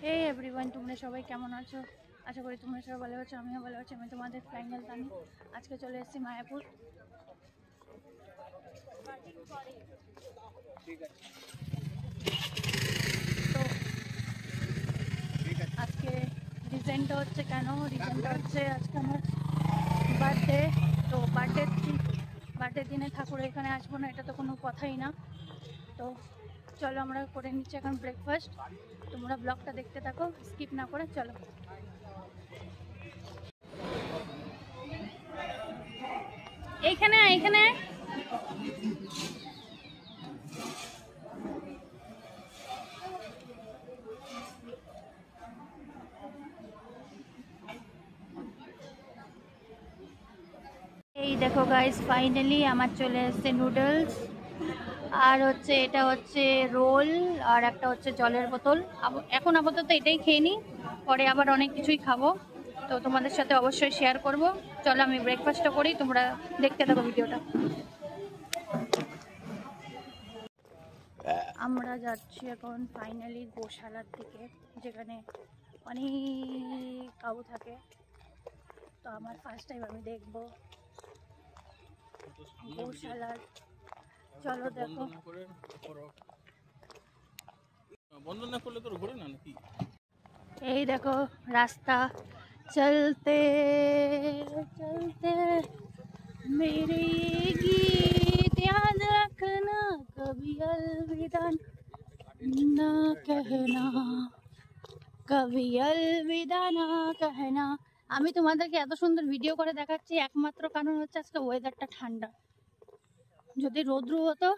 হে everyone, তোমরা সবাই কেমন আছো? আশা করি তোমরা সবাই ভালো আছো, আমিও ভালো আছি। আমি তোমাদের ফাইনাল তানি। আজকে চলে এসেছি মায়াপুর। তো আজকে রিজনটা হচ্ছে আজকে আমার বার্থডে। তো বার্থডে দিনে ঠাকুর এখানে আসবো না, এটা তো কোনো কথাই না। তো চলো আমরা করে নিচ্ছি এখন ব্রেকফাস্ট। তোমরা ব্লগটা দেখতে থাকো, স্কিপ না করে। চলো এইখানে এই দেখো গাইস, ফাইনালি আমার চলে এসেছে নুডলস, আর হচ্ছে এটা হচ্ছে রোল, আর একটা হচ্ছে জলের বোতল। এখন আপাতত এটাই খেয়ে নিই, পরে আবার অনেক কিছুই খাবো, তো তোমাদের সাথে অবশ্যই শেয়ার করব। চলো আমি ব্রেকফাস্টটা করি, তোমরা দেখতে থাকো ভিডিওটা। আমরা যাচ্ছি এখন ফাইনালি গোশালার দিকে, যেখানে অনেক কাউ থাকে। তো আমার ফার্স্ট টাইম আমি দেখবো গোশালার। চলো দেখো। এই দেখো রাস্তা, চলতে চলতে मेरे गीत याद रखना, कभी अलविदा ना कहना, कभी अलविदा ना कहना। আমি তোমাদেরকে এত সুন্দর ভিডিও করে দেখাচ্ছি একমাত্র কারণ হচ্ছে আজকে ওয়েদারটা ঠান্ডা। যদি রোদ্রু হতো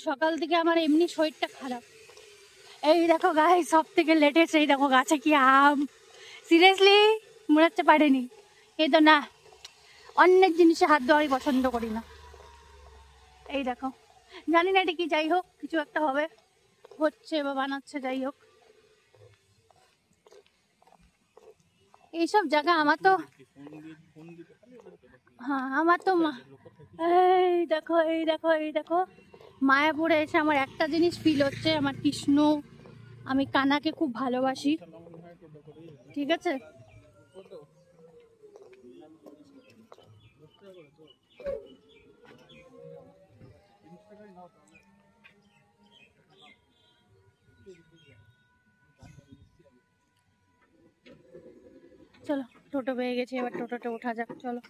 সকাল থেকে আমার এমনি শরীরটা খারাপ। এই দেখো গাই, সব থেকে লেটেস্ট এই দেখো গাছে কি আম। সিরিয়াসলি মনে হচ্ছে পারেনি। এই তো না, অনেক জিনিসে হাত দেওয়ারই পছন্দ করি না। এই দেখো, জানি না এটা কি, যাই হোক কিছু একটা হবে, হচ্ছে বা বানাচ্ছে, যাই হোক। এইসব জায়গা আমার তো, হ্যাঁ আমার তো এই দেখো এই দেখো এই দেখো, মায়াপুরে এসে আমার একটা জিনিস ফিল হচ্ছে, আমার কৃষ্ণ, আমি কানাকে খুব ভালোবাসি, ঠিক আছে? চলো টোটো পেয়ে গেছি, এবার টোটোতে ওঠা যাক। চলো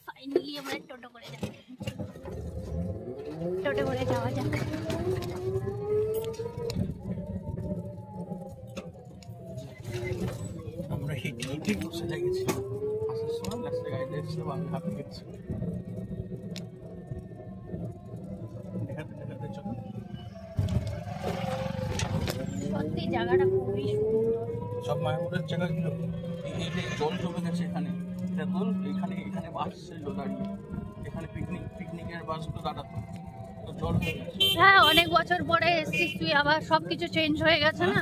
ফাইনালি আমরা টোটো করে যাওয়া যাক। আমরা হেঁটে বসে গেছি, আসার সময় লাস্টে গাড়িতে এসেছিলাম, আমি হাঁপিয়ে গেছি। সত্যি জায়গাটা খুবই সুন্দর। সব মায়াপুরের জায়গাগুলো, এই যে জল জমে গেছে এখানে, দেখুন এখানে এখানে বাস ছিল দাঁড়িয়ে, এখানে পিকনিকের বাসগুলো দাঁড়াতো, তো জল হয়ে গেছে। হ্যাঁ, অনেক বছর পরে এসেছিস তুই, আবার সবকিছু চেঞ্জ হয়ে গেছে না,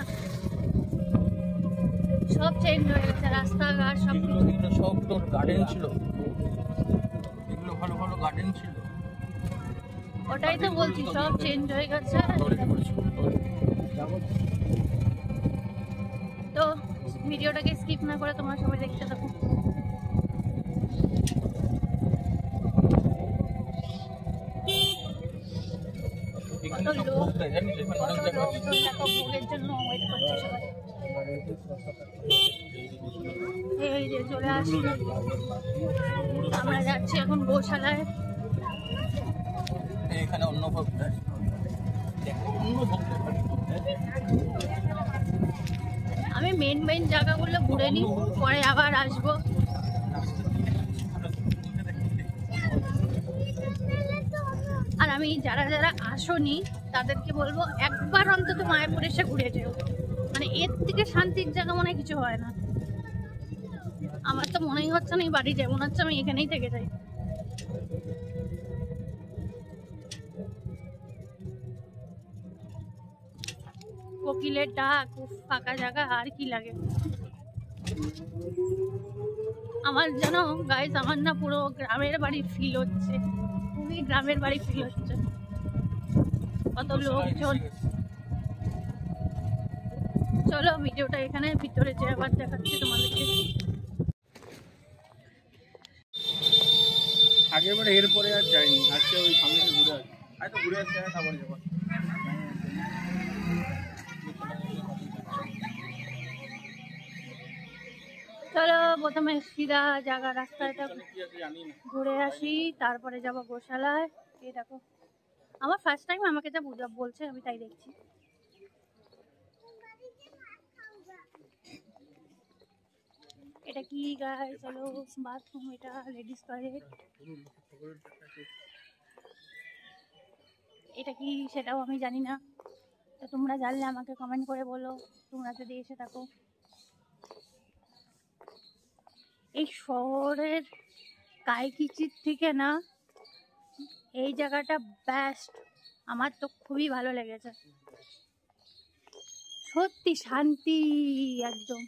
সব চেঞ্জ হয়ে গেছে, রাস্তাঘাট সব কিছু। এগুলো সব তোর গার্ডেন ছিল, এগুলো ভালো ভালো গার্ডেন ছিল। ওটাই তো বলছি, সব চেঞ্জ হয়ে গেছে। তো ভিডিওটাকে স্কিপ না করে তোমরা সবাই দেখতে থাকো। ভোগের জন্য ওয়েট করছে সবাই। এই যে চলে আসছে, আমরা যাচ্ছি এখন গোশালায়। এখানে অন্য আমি মেন জায়গাগুলো ঘুরে নিই, পরে আবার আসবো। আর আমি যারা যারা আসোনি তাদেরকে বলবো একবার অন্তত মায়াপুর এসে ঘুরে যেও, মানে এর থেকে শান্তির জায়গা মনে কিছু হয় না। আমার তো মনেই হচ্ছে না এই বাড়ি যাই, মনে হচ্ছে আমি এখানেই থেকে যাই। কোকিলের ডাক, ফাঁকা জায়গা, আর কি লাগে। আমার জানো গাইস, আমার না পুরো গ্রামের বাড়ি ফিল হচ্ছে, খুবই গ্রামের বাড়ি ফিল হচ্ছে। কত লোকজন, চলো ভিডিওটা এখানে ভিতরে যে আবার দেখাচ্ছি তোমাদেরকে। আগেরবার এরপরে আর যাইনি, আজকে ওই সামনে ঘুরে আসি। হয়তো ঘুরে আসতে হয় তারপরে যাবো। চলো প্রথমে সিধা জায়গা রাস্তাটা ঘুরে আসি, তারপরে যাবো গোশালায়। এই দেখো আমার ফার্স্ট টাইম, আমাকে যা বলছে আমি তাই দেখছি। এটা কি গাই, চলো বাথরুম, এটা লেডিস টয়লেট। এটা কি সেটাও আমি জানি না, তো তোমরা জানলে আমাকে কমেন্ট করে বলো, তোমরা যদি এসে থাকো। এই শহরের কাইকিচির থেকে না এই জায়গাটা বেস্ট, আমার তো খুবই ভালো লেগেছে, সত্যি শান্তি একদম।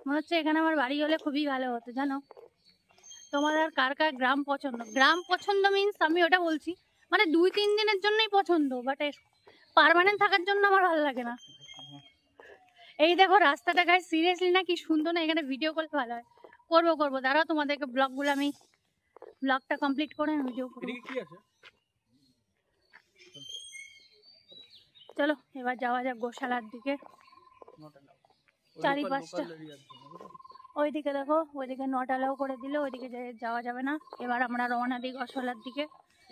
মনে হচ্ছে এখানে আমার বাড়ি হলে খুবই ভালো হতো জানো। তোমাদের কার কার গ্রাম পছন্দ? গ্রাম পছন্দ মিন্স আমি ওটা বলছি মানে 2-3 দিনের জন্যই পছন্দ, বাট পার্মানেন্ট থাকার জন্য আমার ভালো লাগে না। এই দেখো রাস্তাটা গায়ে সিরিয়াসলি না কি সুন্দর না, এখানে ভিডিও করলে ভালো হয়। করবো দাঁড়াও, তোমাদেরকে ব্লগগুলো আমি ব্লগটা কমপ্লিট করে ভিডিও করবো। চলো এবার যাওয়া যাক গোশালার দিকে। চারিপাশটা ওইদিকে দেখো, ওইদিকে 9টা লাউ করে দিল, ওইদিকে যাওয়া যাবে না। এবার আমরা রওনা দিই গোশালার দিকে।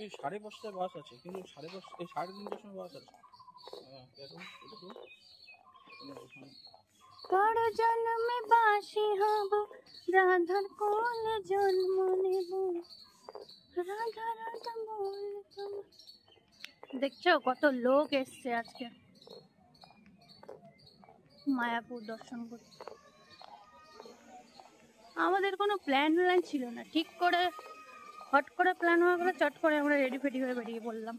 এই 5:30টায় বাস আছে, কিন্তু 5:30 এই 3:30টার সময় বাস আছে। কার জন্মে বাসি হব, রাধার কোলে জন্ম নেব, রাধা রাধা বলতো। দেখছো কত লোক এসছে আজকে মায়াপুর দর্শন করতে। আমাদের কোনো প্ল্যান ছিল না, ঠিক করে হট করে প্ল্যান হয়ে গেলো, চট করে আমরা রেডি ফেডি হয়ে বেরিয়ে পড়লাম।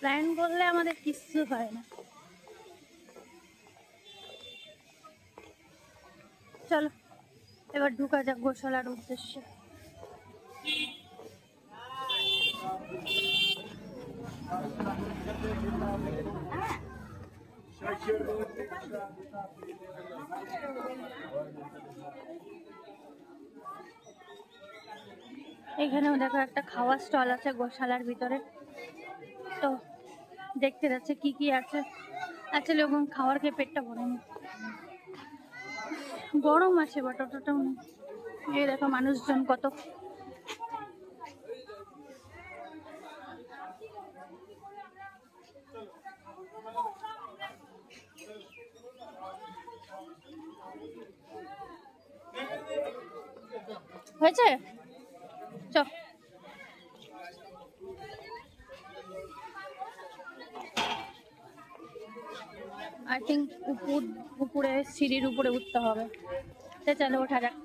প্ল্যান করলে আমাদের কিচ্ছু হয় না। চলো এবার ঢুকা যাক গোশালার উদ্দেশ্যে। এখানেও দেখো একটা খাওয়ার স্টল আছে গোশালার ভিতরে, তো দেখতে যাচ্ছে কি কি আছে। অ্যাকচুয়ালি ওখানে খাওয়ার খেয়ে পেটটা ভরেনি, গরম আছে বাট অতটাও নেই। এই দেখো মানুষজন কত। হয়েছে চ। আই থিঙ্ক উপরে সিঁড়ির উপরে উঠতে হবে, তো চলো ওঠা যাক।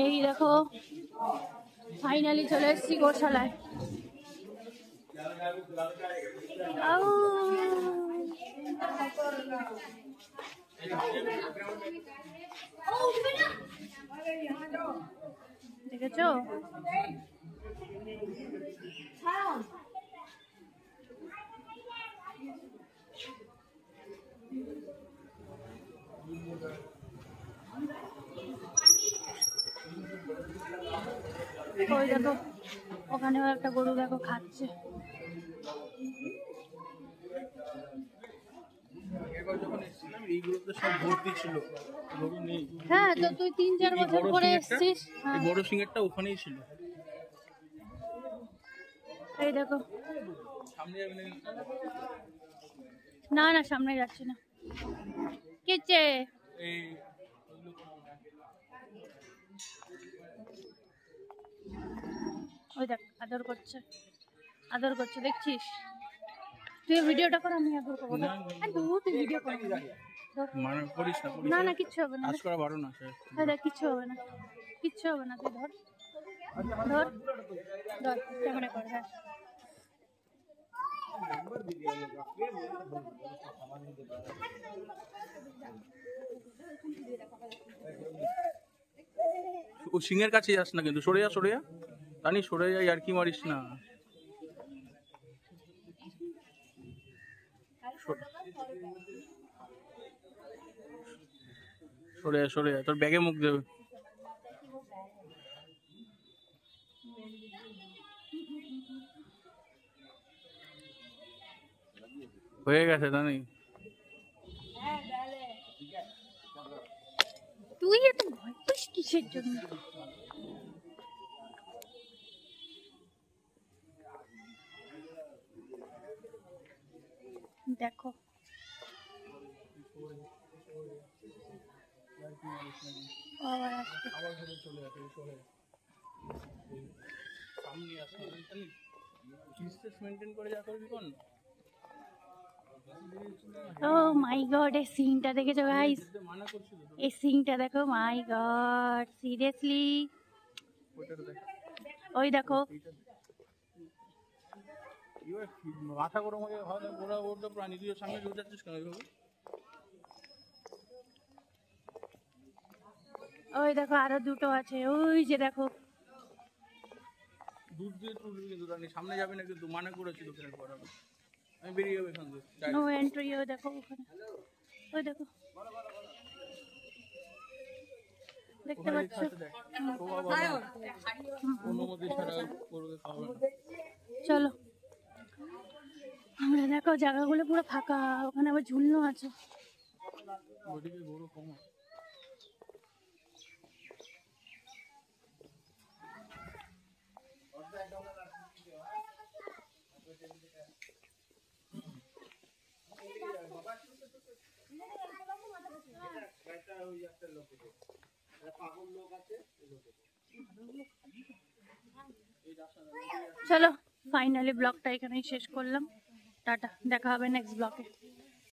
এই দেখো ফাইনালি চলে এসেছি গোশালায়। দেখেছো ওই দেখো ওখানেও একটা গরু দেখো খাচ্ছে। হ্যাঁ তো তুই 3-4 বছর পরে এসেছিস। বড় সিংহেরটা ওখানেই ছিল। এই দেখো না না সামনে যাচ্ছি না, কিচ্ছে ওই দেখ আদর করছে দেখছিস। তুই ভিডিওটা কর, আমি আদর করবো না। তুই ভিডিও কর, না না কিচ্ছু হবে না, দেখ কিচ্ছু হবে না, তুই ধর ধর কর ক্যামেরা কর হ্যাঁ ও সিংহের কাছে যাস না কিন্তু, সরে যা জানি, সরে যাই আর কি মারিস না। সরে যা, তোর ব্যাগে মুখ দেবে। হয়ে গেছে জানি। তুই এত ভয় পাস কিসের জন্য? দেখো আবার আসবে। ও মাই গড, এই সিনটা দেখেছো গাইস? এই সিনটা দেখো, মাই গড সিরিয়াসলি। ওই দেখো মাথা গরম হয়ে ওরা ওটা প্রাণী, তুই সামনে ঢুকে যাচ্ছিস কেন এইভাবে? ওই দেখো আরো দুটো আছে, ওই যে দেখো। দুধ দিয়ে তুলবি কিন্তু রানী, সামনে যাবে না কিন্তু, মানা করেছি তোকে একবার আমি বেরিয়ে যাবো এখান থেকে। No entry. ওই দেখো ওখানে, ওই দেখো দেখতে পাচ্ছ? চলো আমরা, দেখো জায়গাগুলো পুরো ফাঁকা, ওখানে আবার ঝুলনো আছে। চলো ফাইনালি ব্লগটা এখানেই শেষ করলাম। টাটা, দেখা হবে নেক্সট ব্লগে।